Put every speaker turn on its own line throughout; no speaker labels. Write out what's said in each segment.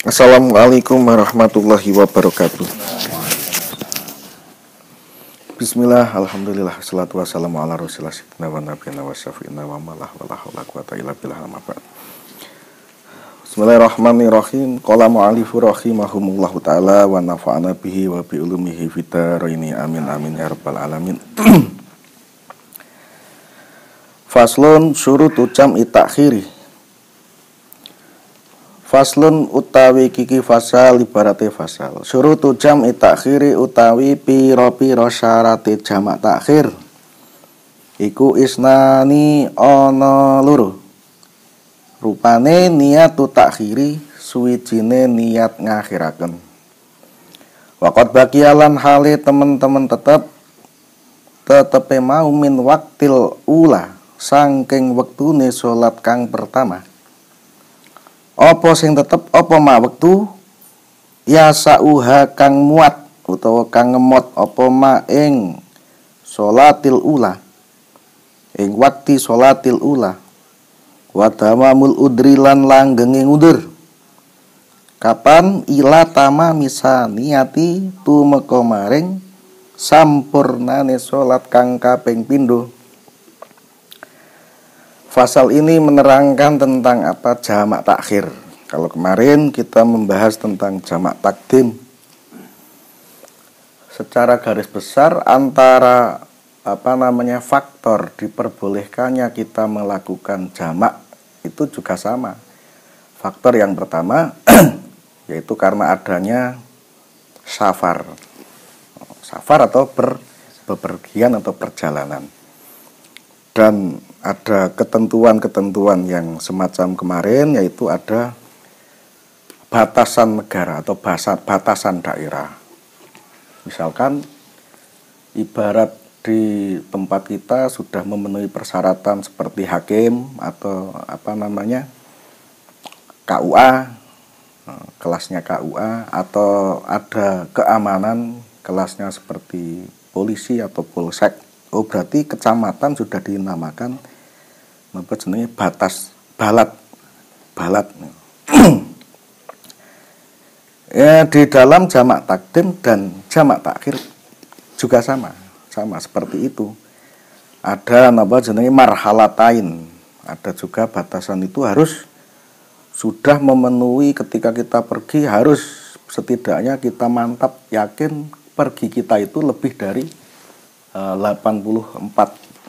Assalamualaikum warahmatullahi wabarakatuh. Bismillah, alhamdulillah, salatu wassalamu ala rasulillah sayyidina wa nabiyina wa syafi'ina wa malah wa la hawla quwata illa billah amma ba'd. Bismillahirrahmanirrahim. Qala mu'allifu rahimahumullahu ta'ala wa nafa'ana bihi wa bi ulumihi fitaraini amin amin ya rabbal alamin. Faslun syurutu jam'i ta'khiri. Faslun utawi kiki fasal ibarate fasal. Syurutu jam'i ta'khiri utawi pira-pira syarate jamak takhir. Iku isnani ana loro. Rupane niyatu takhiri suwijine niat ngakhiraken. Waqat baqiyalan hale temen-temen tetepe mau min waktil ula saking wektune salat kang pertama. Apa sing tetep apa ma wektu ya sauha kang muat utawa kang ngemot apa ma ing sholatil ula ing wakti sholatil ula wa tamamul udri lan langgenge udur kapan ila tama misa niati tumeka maring sampurnane sholat kang kaping pindho. Fasal ini menerangkan tentang apa jamak takhir. Kalau kemarin kita membahas tentang jamak takdim. Secara garis besar antara faktor diperbolehkannya kita melakukan jamak itu juga sama. Faktor yang pertama yaitu karena adanya safar. Safar atau bepergian atau perjalanan. Dan ada ketentuan-ketentuan yang semacam kemarin, yaitu ada batasan negara atau batasan daerah. Misalkan ibarat di tempat kita sudah memenuhi persyaratan seperti hakim atau KUA, kelasnya KUA, atau ada keamanan kelasnya seperti polisi atau polsek. Oh, berarti kecamatan sudah dinamakan batas balat. Ya, di dalam jamak takdim dan jamak takhir juga sama seperti itu. Ada marhalatain. Ada juga batasan itu harus sudah memenuhi ketika kita pergi, harus setidaknya kita mantap yakin pergi kita itu lebih dari 84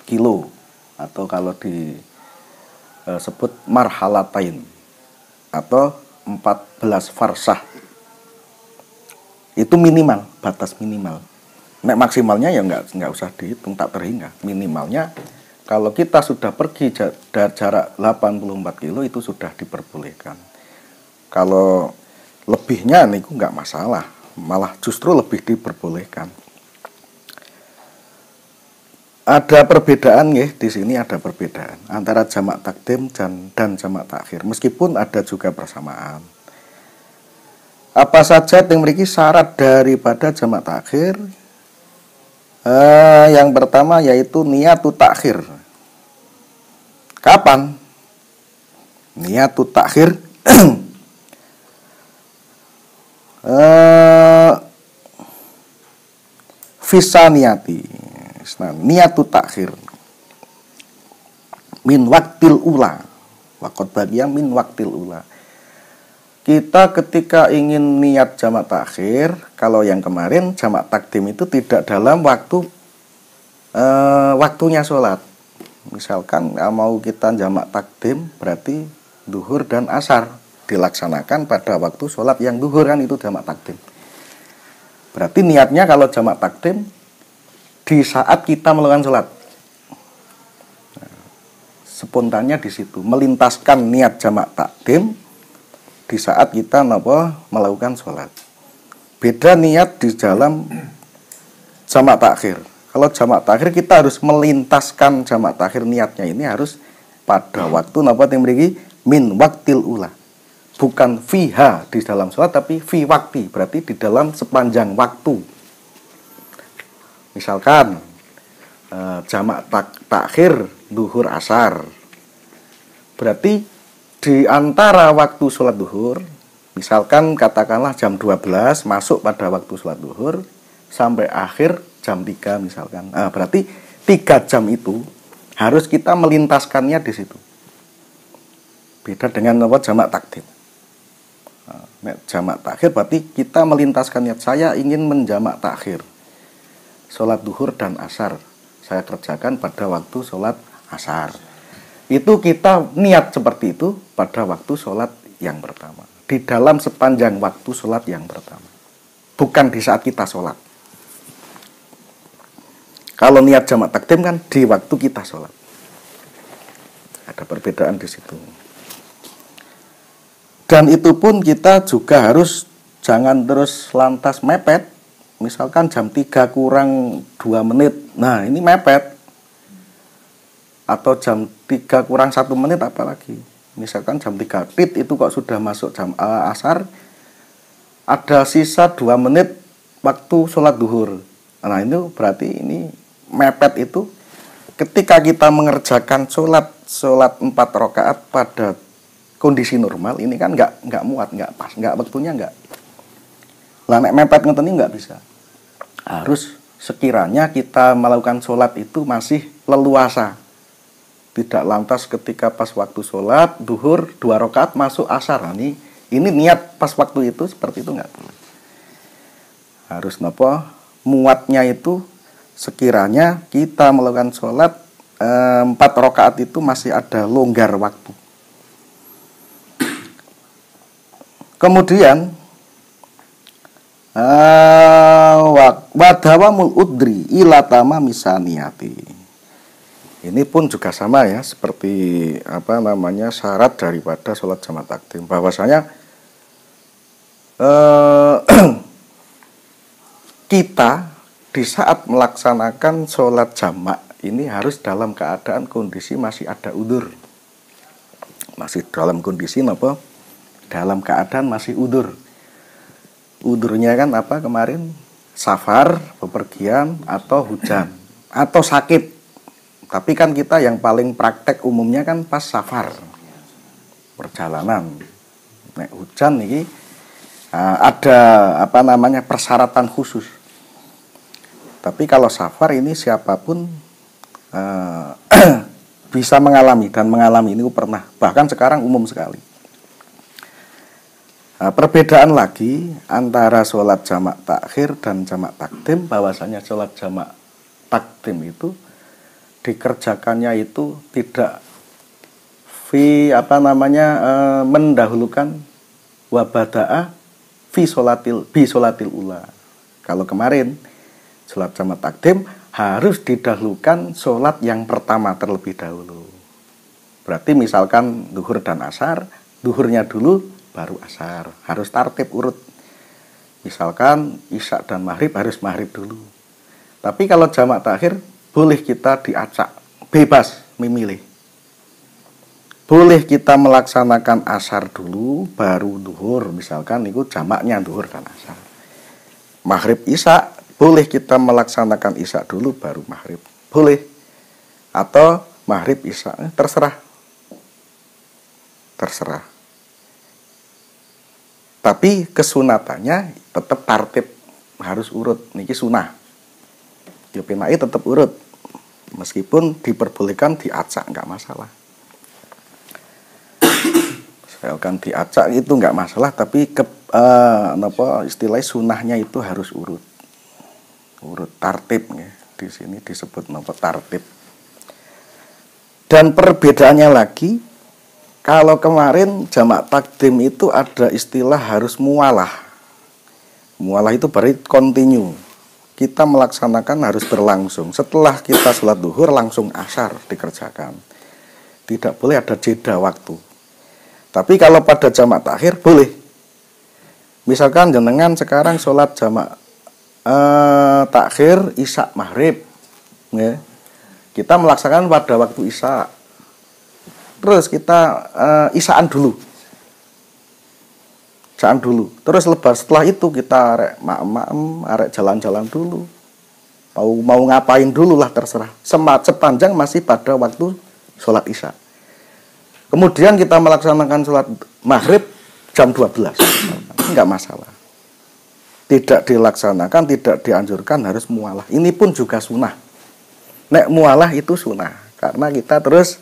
kilo atau kalau disebut marhalatain atau 14 farsah. Itu minimal, batas minimal. Nek maksimalnya ya nggak usah dihitung, tak terhingga. Minimalnya kalau kita sudah pergi jarak 84 kilo itu sudah diperbolehkan. Kalau lebihnya niku nggak masalah, malah justru lebih diperbolehkan. Ada perbedaan ya, di sini ada perbedaan antara jamak takdim dan jamak takhir. Meskipun ada juga persamaan. Apa saja yang memiliki syarat daripada jamak takhir? Yang pertama yaitu niyatu takhir. Kapan? Niyatu takhir fisaniyati. Nah, niyatu takhir min waktil ula waqad bagian min waktil ula. Kita ketika ingin niat jamak takhir, kalau yang kemarin jamak takdim itu tidak dalam waktunya sholat. Misalkan mau kita jamak takdim berarti duhur dan asar dilaksanakan pada waktu sholat yang duhur, kan itu jamak takdim. Berarti niatnya kalau jamak takdim di saat kita melakukan sholat. Spontannya di situ, melintaskan niat jamak takdim di saat kita melakukan sholat. Beda niat di dalam jamak takhir. Kalau jamak takhir kita harus melintaskan jamak takhir, niatnya ini harus pada waktu yang memiliki min waktil ula. Bukan fiha di dalam sholat, tapi fi wakti, berarti di dalam sepanjang waktu. Misalkan jamak takhir duhur asar, berarti di antara waktu sholat duhur Misalkan katakanlah jam 12 masuk pada waktu sholat duhur sampai akhir jam 3 misalkan. Nah, berarti 3 jam itu harus kita melintaskannya di situ. Beda dengan jamak takdim. Nah, jamak takhir berarti kita melintaskan niat, saya ingin menjamak takhir sholat duhur dan asar. Saya kerjakan pada waktu sholat asar. Itu kita niat seperti itu pada waktu sholat yang pertama. Di dalam sepanjang waktu sholat yang pertama. Bukan di saat kita sholat. Kalau niat jamak takdim kan di waktu kita sholat. Ada perbedaan di situ. Dan itu pun kita juga harus jangan terus lantas mepet. Misalkan jam 3 kurang 2 menit. Nah ini mepet. Atau jam 3 kurang 1 menit apalagi. Misalkan jam 3 tit itu kok sudah masuk jam asar. Ada sisa 2 menit waktu sholat duhur. Nah itu berarti ini mepet itu. Ketika kita mengerjakan sholat 4 rakaat pada kondisi normal, ini kan nggak muat, nggak pas, nggak waktunya nggak. Lah nek mepet ngeten ini nggak bisa. Harus sekiranya kita melakukan sholat itu masih leluasa. Tidak lantas ketika pas waktu sholat duhur 2 rakaat masuk asar. Nah, ini niat pas waktu itu seperti itu nggak boleh. Harus muatnya itu sekiranya kita melakukan sholat 4 rakaat itu masih ada longgar waktu. Kemudian wadawamul udri ilatama misaniyati. Ini pun juga sama ya, seperti syarat daripada sholat jamak takdim. Bahwasanya kita di saat melaksanakan sholat jamak ini harus dalam keadaan kondisi masih ada udzur. Masih dalam kondisi dalam keadaan masih udzur. Udzurnya kan kemarin? Safar, bepergian, atau hujan, atau sakit. Tapi kan kita yang paling praktek umumnya kan pas safar, perjalanan. Nek hujan ini ada persyaratan khusus. Tapi kalau safar ini siapapun bisa mengalami, dan mengalami ini pernah. Bahkan sekarang umum sekali. Perbedaan lagi antara sholat jamak takhir dan jamak takdim, bahwasanya sholat jamak takdim itu dikerjakannya itu tidak mendahulukan wabada'a bi sholatil ula. Kalau kemarin sholat jamak takdim harus didahulukan sholat yang pertama terlebih dahulu. Berarti misalkan duhur dan asar, duhurnya dulu baru asar, harus tartib urut. Misalkan isya dan maghrib harus maghrib dulu. Tapi kalau jamak takhir boleh kita diacak, bebas memilih. Boleh kita melaksanakan asar dulu, baru duhur. Misalkan itu jamaknya duhur dan asar. Maghrib isya, boleh kita melaksanakan isya dulu, baru maghrib. Boleh. Atau maghrib isya, terserah. Terserah. Tapi kesunatannya tetap tartib, harus urut. Niki sunah. Ya penai tetap urut. Meskipun diperbolehkan diacak, nggak masalah. Misalkan diacak itu nggak masalah, tapi istilahnya sunahnya itu harus urut tartib ya. Di sini disebut tartib. Dan perbedaannya lagi, kalau kemarin jamak takdim itu ada istilah harus mualah. Mualah itu berarti continue. Kita melaksanakan harus berlangsung. Setelah kita sholat duhur langsung asar dikerjakan. Tidak boleh ada jeda waktu. Tapi kalau pada jamak takhir boleh. Misalkan jenengan sekarang sholat jamak takhir isya maghrib, ya. Kita melaksanakan pada waktu isya. Terus kita isyaan dulu. Jangan dulu. Terus setelah itu kita arek arek jalan-jalan dulu. Mau ngapain dulu lah terserah. Sepanjang masih pada waktu sholat isya. Kemudian kita melaksanakan sholat maghrib jam 12 enggak masalah. Tidak dilaksanakan, tidak dianjurkan harus mualah. Ini pun juga sunnah. Nek mualah itu sunnah karena kita terus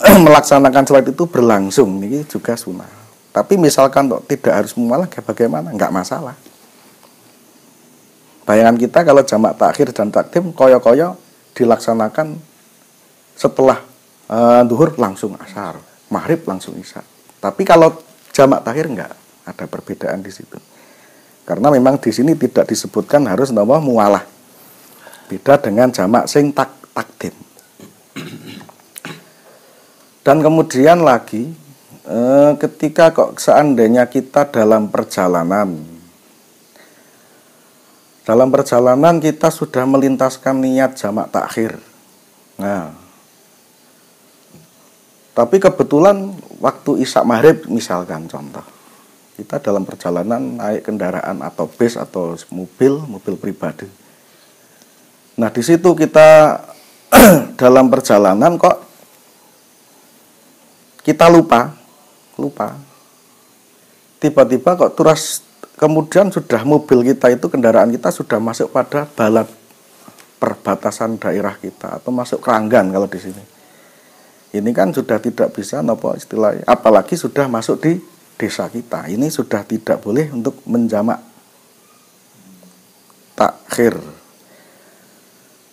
melaksanakan sholat itu berlangsung, ini juga sunnah. Tapi misalkan tidak harus mualah, bagaimana? Enggak masalah. Bayangan kita kalau jamak takhir dan takdim koyo-koyo dilaksanakan setelah duhur langsung asar, maghrib langsung isya. Tapi kalau jamak takhir enggak, ada perbedaan di situ. Karena memang di sini tidak disebutkan harus nama mualah. Beda dengan jamak sing takdim. Dan kemudian lagi ketika kok seandainya kita dalam perjalanan kita sudah melintaskan niat jamak takhir. Nah, tapi kebetulan waktu isya maghrib misalkan contoh, kita dalam perjalanan naik kendaraan atau bis atau mobil pribadi. Nah di situ kita dalam perjalanan kok kita lupa, tiba-tiba kok terus kemudian sudah mobil kita itu, kendaraan kita sudah masuk pada balat perbatasan daerah kita atau masuk keranggan kalau di sini. Ini kan sudah tidak bisa nopo istilahnya, apalagi sudah masuk di desa kita. Ini sudah tidak boleh untuk menjamak takhir.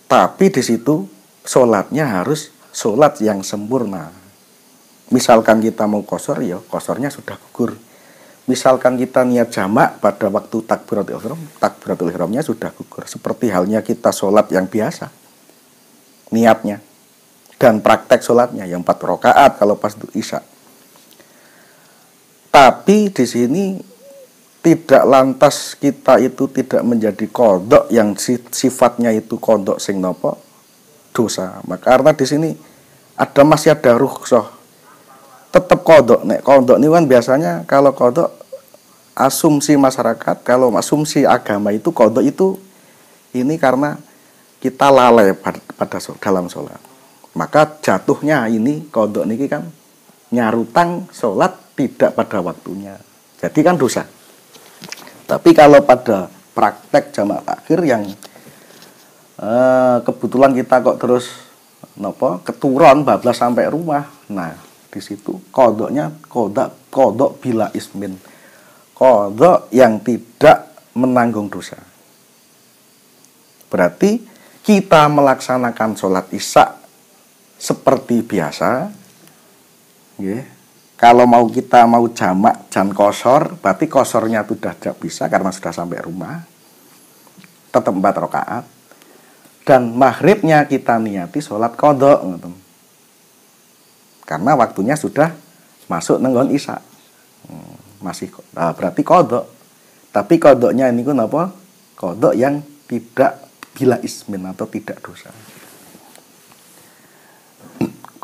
Tapi di situ sholatnya harus sholat yang sempurna. Misalkan kita mau qashar, ya qasharnya sudah gugur. Misalkan kita niat jamak pada waktu takbiratul ihramnya sudah gugur. Seperti halnya kita sholat yang biasa, niatnya dan praktek sholatnya yang 4 rakaat kalau pas isya. Tapi di sini tidak lantas kita itu tidak menjadi qadha yang sifatnya itu qadha sing nopo dosa. Maka karena di sini masih ada rukhsah. Tetap qadha. Nek qadha ini kan biasanya kalau qadha asumsi masyarakat, kalau asumsi agama itu qadha itu ini karena kita lalai pada dalam sholat. Maka jatuhnya ini qadha niki kan nyarutang sholat tidak pada waktunya. Jadi kan dosa. Tapi kalau pada praktek jamak takhir yang kebetulan kita kok terus keturun bablas sampai rumah. Nah, di situ qadhanya qadha bila ismin. Qadha yang tidak menanggung dosa. Berarti kita melaksanakan sholat isya seperti biasa. Nggih. Kalau kita mau jamak dan qashar, berarti qasharnya sudah tidak bisa karena sudah sampai rumah. Tetap 4 rakaat. Dan maghribnya kita niati sholat qadha. Karena waktunya sudah masuk nenggon isya. Masih berarti qadha. Tapi qadhanya ini kan apa? Qadha yang tidak bila ismin atau tidak dosa.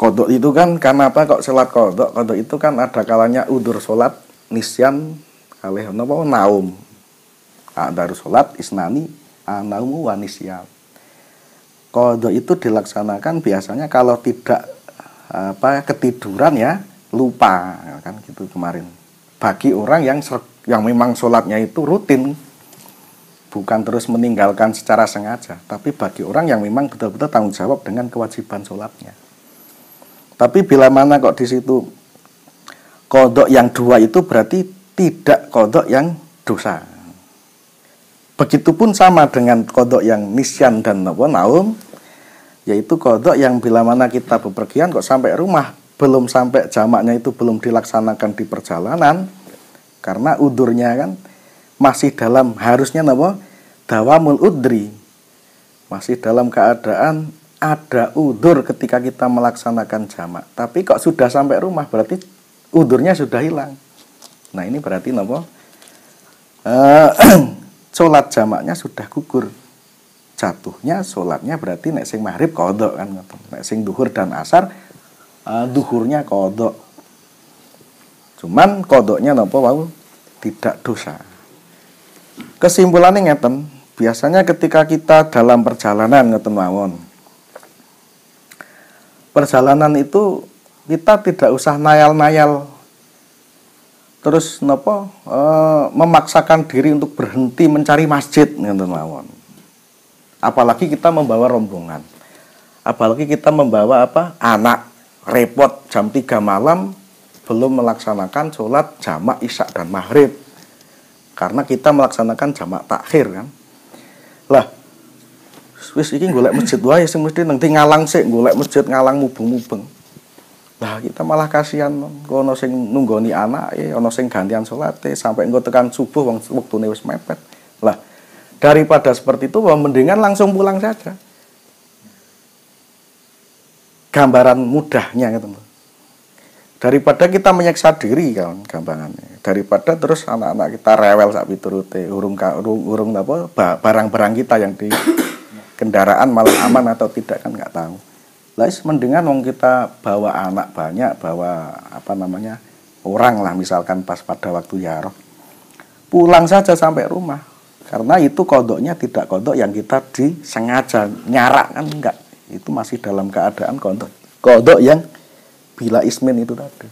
Qadha itu kan karena apa kok sholat qadha? Qadha itu kan ada kalanya udzur sholat nisyan kalih napa naum. Ada sholat isnani anaumu wa nisyan. Qadha itu dilaksanakan biasanya kalau tidak ketiduran ya lupa kan gitu kemarin. Bagi orang yang memang sholatnya itu rutin, bukan terus meninggalkan secara sengaja, tapi bagi orang yang memang betul-betul tanggung jawab dengan kewajiban sholatnya. Tapi bila mana kok di situ qadha yang 2 itu berarti tidak qadha yang dosa. Begitupun sama dengan qadha yang nisyan dan naum, yaitu qadha yang bila mana kita bepergian kok sampai rumah belum sampai jamaknya itu belum dilaksanakan di perjalanan karena udurnya kan masih dalam harusnya dawamul udri, masih dalam keadaan ada udur ketika kita melaksanakan jamak. Tapi kok sudah sampai rumah berarti udurnya sudah hilang. Nah ini berarti sholat jamaknya sudah gugur. Jatuhnya sholatnya berarti nek sing maghrib qadha kan, nek sing duhur dan asar duhurnya qadha. Cuman qadhanya tidak dosa. Kesimpulannya ngeten, biasanya ketika kita dalam perjalanan ngeten mawon. Perjalanan itu kita tidak usah nayal-nayal terus memaksakan diri untuk berhenti mencari masjid ngoten mawon. Apalagi kita membawa rombongan. Apalagi kita membawa anak repot jam 3 malam belum melaksanakan sholat jamak isya dan maghrib. Karena kita melaksanakan jamak takhir kan. Lah wis iki golek masjid wae sing mesti nang ngalang sik golek masjid ngalang mubeng-mubeng. Lah kita malah kasihan kono sing nunggoni anake, ana sing gantian salate sampai engko tekan subuh wong wektune wis mepet. Lah daripada seperti itu mendingan langsung pulang saja. Gambaran mudahnya gitu. Daripada kita menyiksa diri kan gampangannya. Daripada terus anak-anak kita rewel sak piturute urung barang-barang kita yang di kendaraan malah aman atau tidak kan nggak tahu. Lah mendingan wong kita bawa anak banyak, bawa orang lah misalkan pas pada waktu yaroh. Pulang saja sampai rumah. Karena itu kodoknya tidak kodok yang kita disengaja nyarak kan enggak. Itu masih dalam keadaan kodok yang bila ismin itu tadi.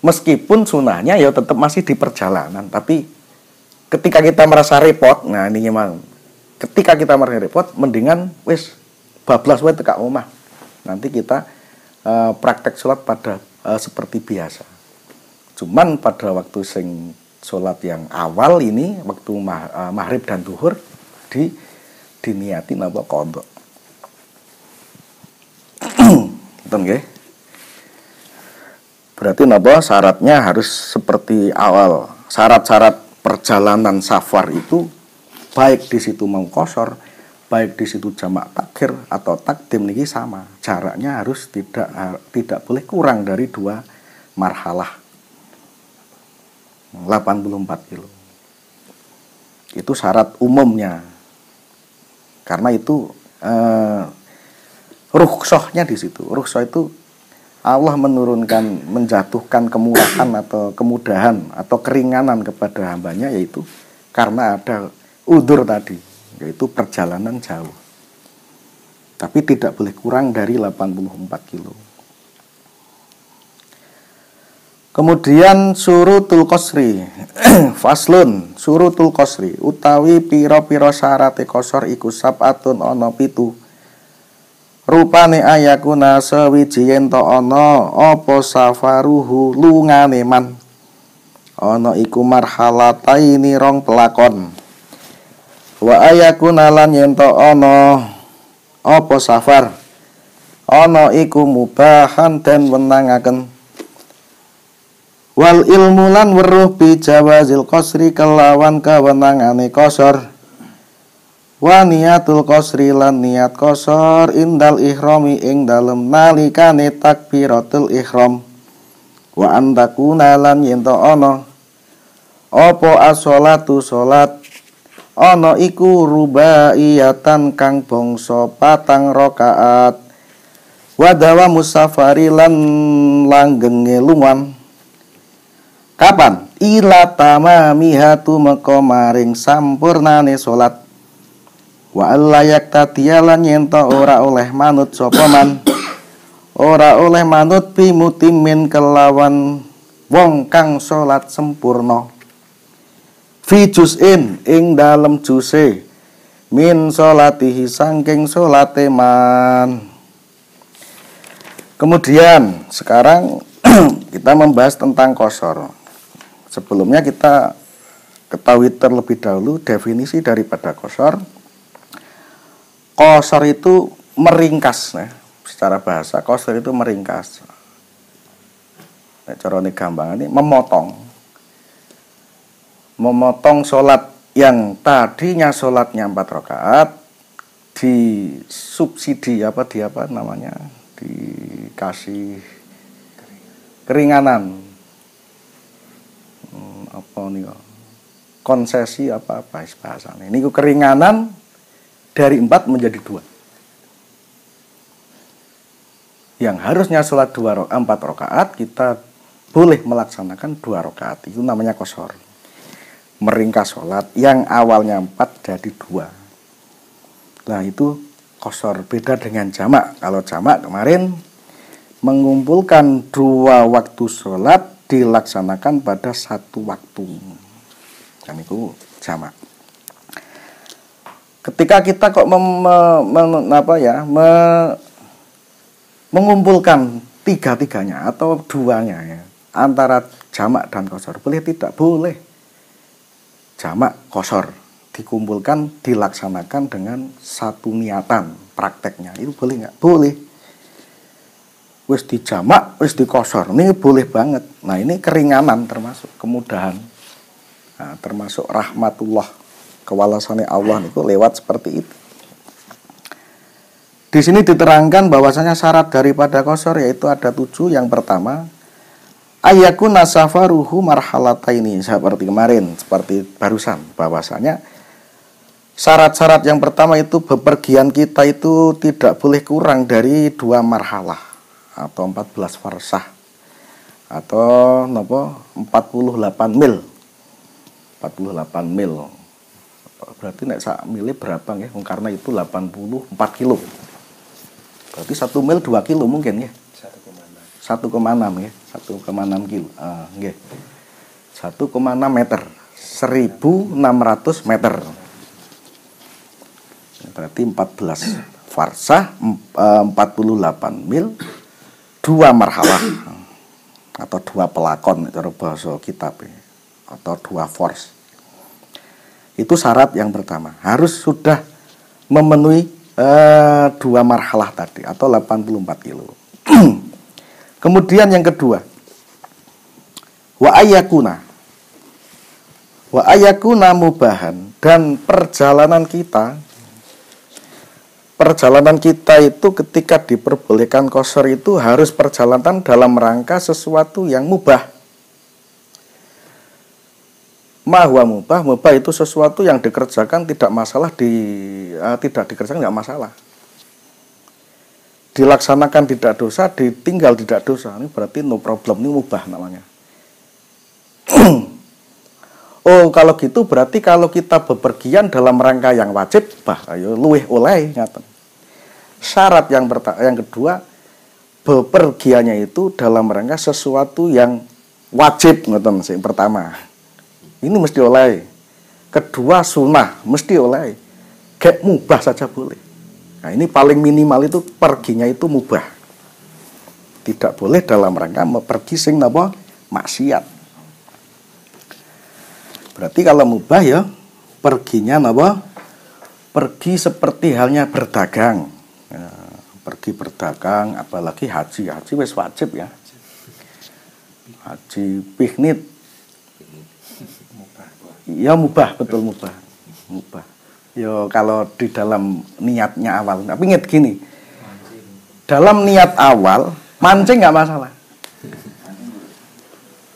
Meskipun sunahnya ya tetap masih di perjalanan, tapi ketika kita merasa repot, nah ini memang ketika kita merasa repot, mendingan wis bablas wae teka omah. Nanti kita praktek sholat pada seperti biasa. Cuman pada waktu sing sholat yang awal ini waktu maghrib dan duhur diniati napa qadha. Betul nggih? Berarti napa syaratnya harus seperti awal. Syarat-syarat perjalanan safar itu baik di situ mau qashar, baik di situ jamak takhir atau takdim niki sama. Jaraknya harus tidak boleh kurang dari 2 marhalah. 84 kilo. Itu syarat umumnya. Karena itu rukhsahnya di situ. Rukhsah itu Allah menjatuhkan kemurahan atau kemudahan atau keringanan kepada hambanya, yaitu karena ada udzur tadi, yaitu perjalanan jauh. Tapi tidak boleh kurang dari 84 kilo. Kemudian surutul qasri. Faslun, surutul qasri utawi pira-pira syarate qasar iku sab'atun ana 7. Rupane ayakuna sewiji yen ta ana apa safaruhu lungane man. Ana iku marhalataini rong pelakon. Wa ayakuna lan yen ta ana apa safar. Ana iku mubahan den wenangaken. Wal ilmu lan weruh bi jawazil qasri kelawan kawenangane qasar. Wa niyatul qasri lan niat qasar indal ihrami ing dalem nalikane takbiratul ihram. Wa antakuna lan yen ta ana apa as-sholatu salat ana iku rubaiyatan kang bangsa 4 rakaat. Wa dawamu safari lan langgenge lungan. Kapan? Ila tamamiha tumeka maring sampurnane salat. Wa allayak tatiyalan yenta ora oleh manut sapa man. Ora oleh manut bimutimin kelawan wong kang salat sempurna. Fi juz'in ing dalem juse min salatihi sangking salate man. Kemudian sekarang kita membahas tentang qasar. Sebelumnya kita ketahui terlebih dahulu definisi daripada qasar. Qasar itu meringkas, nah, secara bahasa qasar itu meringkas. Nah, carane gampang ini memotong sholat yang tadinya sholatnya 4 rakaat disubsidi dikasih keringanan. Konsesi bahasanya. Ini keringanan dari 4 menjadi 2. Yang harusnya sholat 4 rakaat kita boleh melaksanakan 2 rakaat. Itu namanya qasar. Meringkas sholat yang awalnya 4 jadi 2. Nah itu qasar, beda dengan jamak. Kalau jamak kemarin mengumpulkan 2 waktu sholat dilaksanakan pada satu waktu. Dan itu jamak. Ketika kita kok mengumpulkan tiga-tiganya atau duanya ya, antara jamak dan qasar, boleh tidak? Boleh. Jamak qasar dikumpulkan, dilaksanakan dengan satu niatan prakteknya. Itu boleh nggak? Boleh. Wis di jamak, wis di qasar. Ini boleh banget. Nah, ini keringanan termasuk kemudahan. Nah, termasuk rahmatullah, kewalasannya Allah itu lewat seperti itu. Di sini diterangkan bahwasanya syarat daripada qasar yaitu ada 7. Yang pertama, ayakuna safaruhu marhalataini, seperti kemarin, seperti barusan, bahwasanya syarat-syarat yang pertama itu bepergian kita itu tidak boleh kurang dari 2 marhalah atau 14 farsah atau 48 mil. 48 mil. Berarti nek sak mile berapa nggih? Karena itu 84 kilo. Berarti 1 mil 2 kilo mungkin ya. 1,6 ya. 1,6 kilo. Nggih. 1,6 meter. 1.600 meter. Berarti 14 farsah, 48 mil, 2 marhalah atau 2 pelakon cara bahasa kitab atau 2 force. Itu syarat yang pertama, harus sudah memenuhi 2 marhalah tadi atau 84 kilo. Kemudian yang kedua, wa ayakuna mubahan, dan perjalanan kita itu ketika diperbolehkan qasar itu harus perjalanan dalam rangka sesuatu yang mubah. Mahwa mubah itu sesuatu yang dikerjakan tidak masalah, tidak dikerjakan nggak masalah. Dilaksanakan tidak dosa, ditinggal tidak dosa. Ini berarti no problem, ini mubah namanya. Oh, kalau gitu berarti kalau kita bepergian dalam rangka yang wajib, ayo luwih oleh ngaten. Syarat yang kedua, bepergiannya itu dalam rangka sesuatu yang wajib, ngaten sing pertama. Ini mesti oleh. Kedua, sunnah mesti oleh. Kayak mubah saja boleh. Nah, ini paling minimal itu perginya itu mubah. Tidak boleh dalam rangka pergi sing napa maksiat. Berarti kalau mubah ya perginya napa? Pergi seperti halnya berdagang. Nah, pergi berdagang, apalagi haji wis wajib ya. Haji piknik. Ya mubah, betul mubah. Ya kalau di dalam niatnya awal. Tapi ingat gini. Dalam niat awal mancing nggak masalah.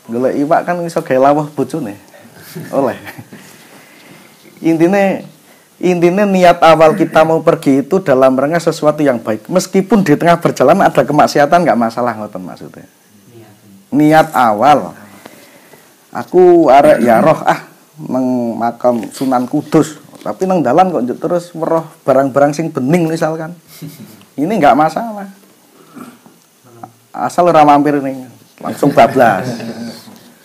Golek iwak kan iso gawe lawuh bojone. Oleh. Intinya niat awal kita mau pergi itu dalam rangka sesuatu yang baik. Meskipun di tengah berjalan ada kemaksiatan nggak masalah, ngoten maksudnya. Niat awal. Aku arek ya roh nang makam Sunan Kudus, tapi nang dalan kok terus weruh barang-barang sing bening misalkan. Ini nggak masalah. Asal ora mampir ning langsung bablas.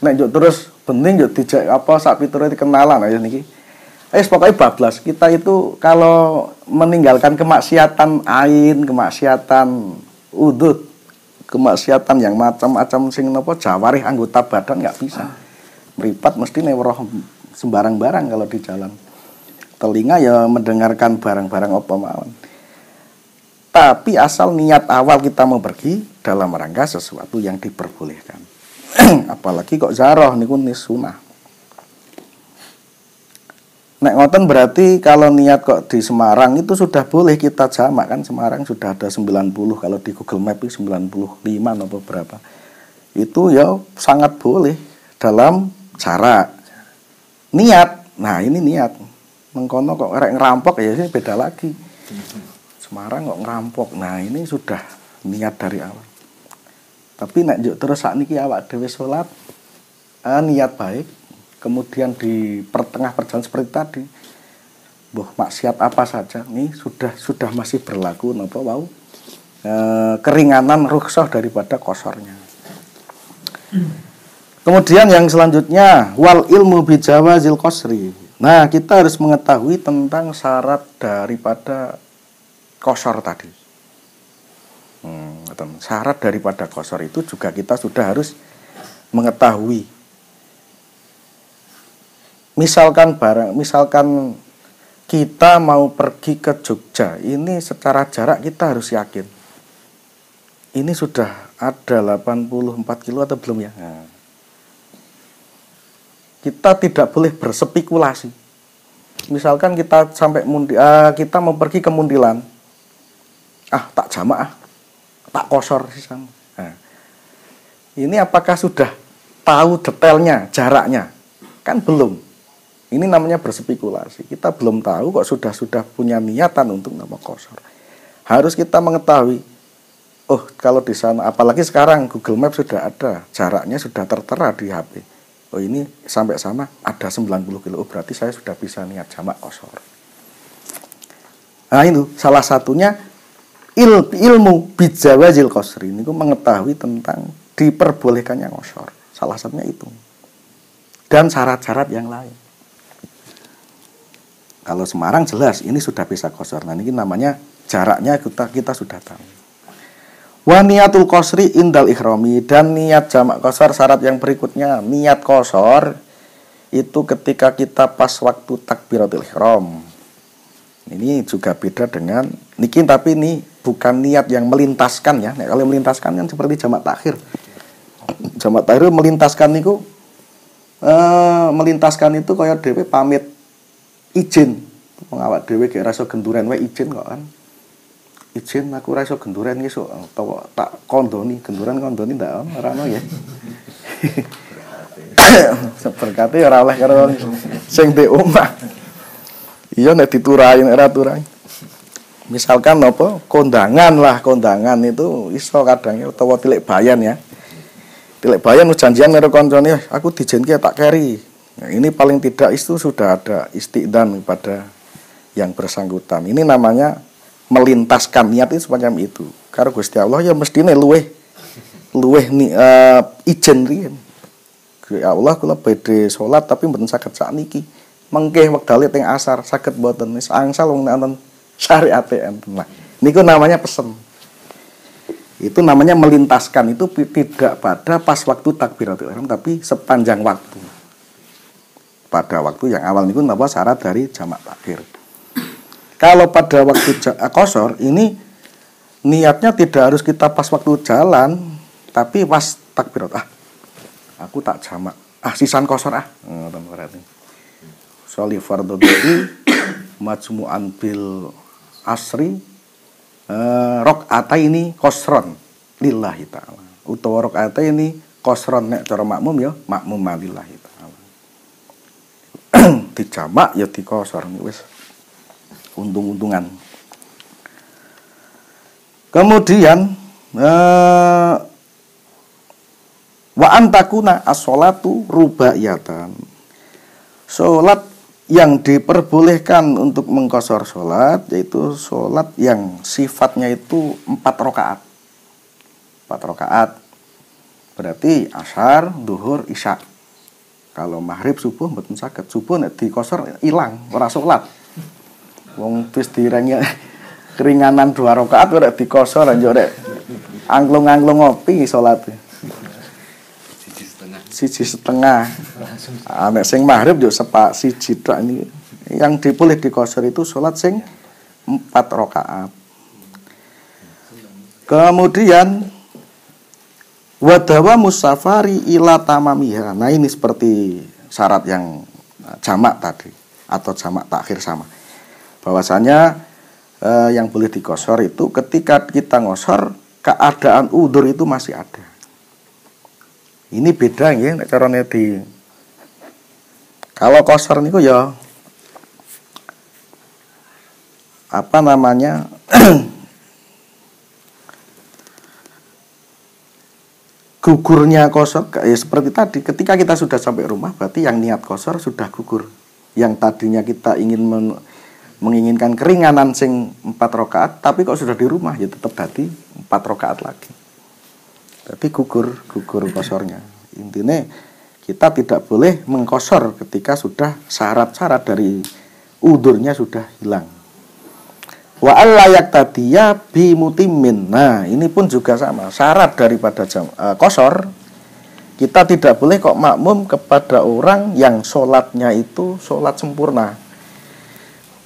Nek njuk terus bening njuk dijak apa sak piture dikenalan aja niki. Pokoknya bablas. Kita itu kalau meninggalkan kemaksiatan ain, kemaksiatan udut, kemaksiatan yang macam-macam sing napa jawarih anggota badan nggak bisa. Meripat mesti weruh sembarang barang kalau di jalan. Telinga ya mendengarkan barang-barang apa mawon. Tapi asal niat awal kita mau pergi dalam rangka sesuatu yang diperbolehkan. Apalagi kok zaroh niku sunah. Nek ngoten berarti kalau niat kok di Semarang itu sudah boleh kita jamak kan. Semarang sudah ada 90, kalau di Google Map itu 95 atau berapa. Itu ya sangat boleh dalam cara niat. Nah, ini niat. Mengkono kok rek ngerampok ya ini beda lagi. Semarang kok ngerampok. Nah, ini sudah niat dari awal. Tapi nek njuk terus sakniki awak dhewe salat niat baik, kemudian di pertengah perjalanan seperti tadi, maksiat apa saja, ini sudah masih berlaku napa wau keringanan rukhsah daripada qasarnya. Kemudian yang selanjutnya wal ilmu bijawazil qasri. Nah, kita harus mengetahui tentang syarat daripada qasar tadi. Syarat daripada qasar itu juga kita sudah harus mengetahui. Misalkan kita mau pergi ke Jogja, ini secara jarak kita harus yakin. Ini sudah ada 84 kilo atau belum ya? Nah, kita tidak boleh berspekulasi. Misalkan kita sampai kita mau pergi ke Muntilan, tak jamaah, tak kosor sih sama. Nah, ini apakah sudah tahu detailnya, jaraknya? Kan belum. Ini namanya berspekulasi. Kita belum tahu kok sudah punya niatan untuk nama kosor. Harus kita mengetahui. Oh, kalau di sana, apalagi sekarang Google Maps sudah ada, jaraknya sudah tertera di HP. Oh, ini sampai sana ada 90 kilo. Oh, berarti saya sudah bisa niat jamak kosor. Nah, itu salah satunya ilmu bijawazil qasri. Ini mengetahui tentang diperbolehkannya kosor. Salah satunya itu. Dan syarat-syarat yang lain. Kalau Semarang jelas ini sudah bisa qasar. Nah, ini namanya jaraknya kita sudah tahu. Wa niyatul qasri indal ihrami, dan niat jamak qasar syarat yang berikutnya, niat qasar itu ketika kita pas waktu takbiratul ihram. Ini juga beda dengan niki, tapi ini bukan niat yang melintaskan ya. Nah, kalau melintaskan kan seperti jamak takhir. Jamak takhir melintaskan niku melintaskan itu kaya dhewe pamit izin mengawak dhewe gek rasa genduren wae izin kok kan. Izin aku ra iso genduren esuk utawa tak kondoni, genduren kondoni ndak ora ono ya. Seperkate ora oleh karo sing di omah. Iya nek diturahi nek ora turahi. Misalkan apa kondangan itu iso kadang utawa tilik bayan ya. Tilik bayan janjian karo kancane aku dijenke tak keri. Nah, ini paling tidak itu sudah ada istiqdan pada yang bersangkutan. Ini namanya melintaskan niat itu semacam itu. Karena Gusti Allah ya mestine luweh ijen riyen. Ya Allah kula badhe salat tapi mboten saged sakniki. Mengke wekdal teng asar saged mboten wis angsal wong enten syariate enten. Nah, niku namanya pesen. Itu namanya melintaskan, itu tidak pada pas waktu takbiratul ihram tapi sepanjang waktu. Pada waktu yang awal niku napa syarat dari jamak takhir. Kalau pada waktu qasar ini niatnya tidak harus kita pas waktu jalan, tapi pas takbirat. Aku tak jamak. Sisan qasar ngoten berarti. Sholli fardhu dhuhri majmu'an bil asri rakaataini qasron lillahi ta'ala. Utawa rakaataini qasron nek cara makmum ya makmum lillahi ta'ala. Dijamak ya dikosor wis untung-untungan. Kemudian wa antakuna as-sholatu rubaiyatan. Salat yang diperbolehkan untuk mengqasar salat yaitu salat yang sifatnya itu 4 rakaat. 4 rakaat. Berarti asar, zuhur, isya. Kalau maghrib subuh mboten saged. Subuh nek dikosor ilang, ora salat. Wong wis direngnya keringanan 2 rakaat ora dikosor aja rek angklung-angklung ngopi salate. 1,5. Nek sing maghrib yo sepak 1 tok ini. Yang diboleh dikosor itu salat sing 4 rakaat. Kemudian wadawa musafari ila tamamiha. Nah, ini seperti syarat yang jamak tadi atau jamak takhir sama. Bahwasanya yang boleh dikosor itu ketika kita ngosor keadaan udzur itu masih ada. Ini beda ya nek carane di kalau kosor niku ya apa namanya gugurnya qasar ya seperti tadi, ketika kita sudah sampai rumah berarti yang niat qasar sudah gugur. Yang tadinya kita menginginkan keringanan sing 4 rakaat tapi kok sudah di rumah ya tetap tadi 4 rakaat lagi. Tapi gugur qasarnya. Intinya kita tidak boleh mengkosor ketika sudah syarat-syarat dari udurnya sudah hilang. Wa allayak tadiya bimutimin. Nah, ini pun juga sama. Syarat daripada kosor, kita tidak boleh kok makmum kepada orang yang sholatnya itu sholat sempurna.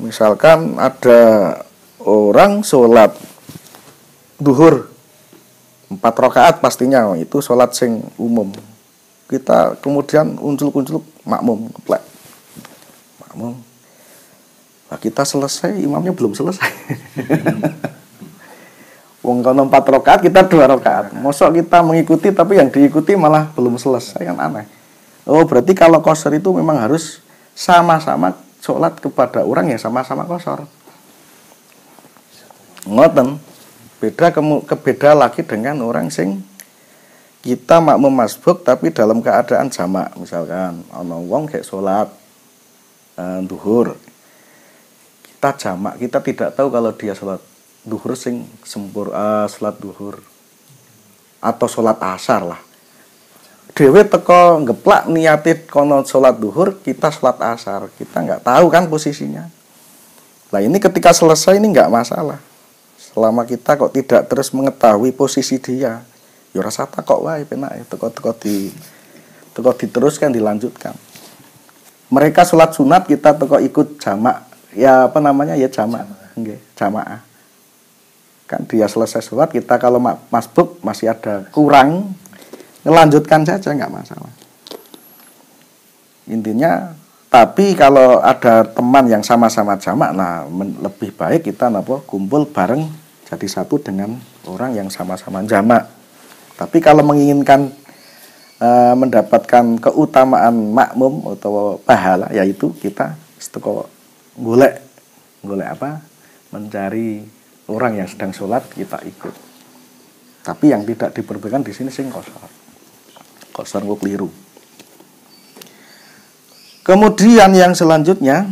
Misalkan ada orang sholat duhur 4 rakaat pastinya, itu sholat sing umum. Kita kemudian uncul-uncul makmum keplek. Makmum. Nah, kita selesai, imamnya belum selesai. Wong kono 4 rakaat, kita 2 rakaat. Mosok kita mengikuti tapi yang diikuti malah belum selesai, kan aneh. Oh, berarti kalau qashar itu memang harus sama-sama sholat kepada orang yang sama-sama qashar. Ngoten. Beda lagi dengan orang sing kita makmum masbuk tapi dalam keadaan jamak. Misalkan ana wong kayak sholat duhur, kita jamak, kita tidak tahu kalau dia sholat duhur sing sholat duhur atau sholat asar lah. Dewe teko ngeplak niatit kono sholat duhur, kita sholat asar, kita nggak tahu kan posisinya. Nah ini ketika selesai ini nggak masalah, selama kita kok tidak terus mengetahui posisi dia. Ya rasa kok wae penak teko diteruskan, dilanjutkan. Mereka sholat sunat, kita teko ikut jamak. Ya apa namanya, ya jamak, nggih, jamaah. Kan dia selesai sholat, kita kalau masbuk masih ada kurang, ngelanjutkan saja nggak masalah. Intinya, tapi kalau ada teman yang sama-sama jamak, nah lebih baik kita kumpul bareng jadi satu dengan orang yang sama-sama jamak. Tapi kalau menginginkan mendapatkan keutamaan makmum atau pahala, yaitu kita golek apa? Mencari orang yang sedang sholat, kita ikut. Tapi yang tidak diperbolehkan di sini sing qashar. Qashar kok keliru. Kemudian yang selanjutnya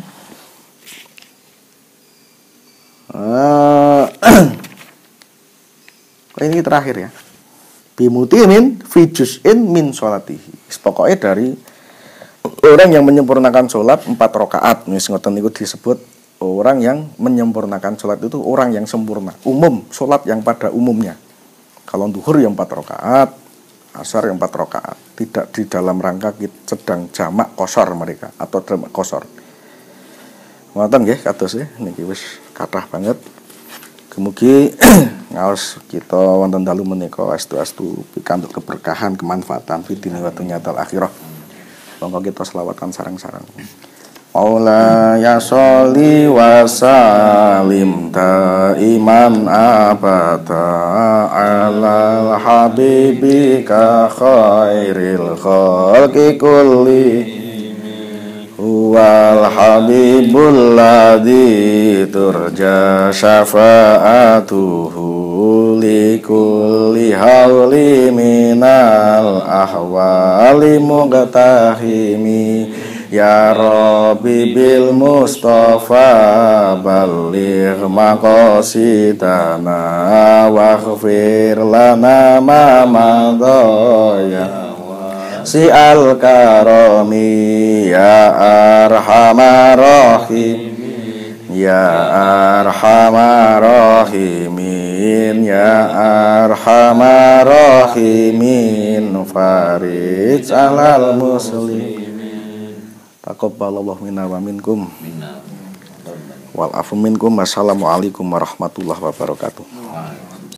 ini terakhir ya. Bimutimin fi juz'in min sholatihi. Pokoknya dari orang yang menyempurnakan sholat 4 rakaat. Wis ngoten niku disebut orang yang menyempurnakan sholat itu orang yang sempurna. Umum, sholat yang pada umumnya. Kalau duhur yang 4 rakaat, asar yang 4 rakaat. Tidak di dalam rangka kita sedang jamak qashar mereka atau jamak qashar. Ngoten nggih kados niki wis kathah banget. Kemugi ngaos kita wonten dalu menika astu-astu pikantuk keberkahan, kemanfaatan fid dunya wa dunyatal akhirah. Monggo kita selawatan sareng-sareng. Maula ya sholli wa salim iman abada ala habibika khairil khalqi kulli wal habibul ladzi turja syafa'atuhu li kulli hauli minal ahwali muqtahimi ya rabbi bil mustafa balligh maqasidana waghfir lana ma madaya si al-karami ya arhamar rahim ya arhamar rahimin ya arhamar rahimin farij alal muslimin taqabbalallahu minna wa minkum wal afu minkum. Wassalamualaikum warahmatullahi wabarakatuh.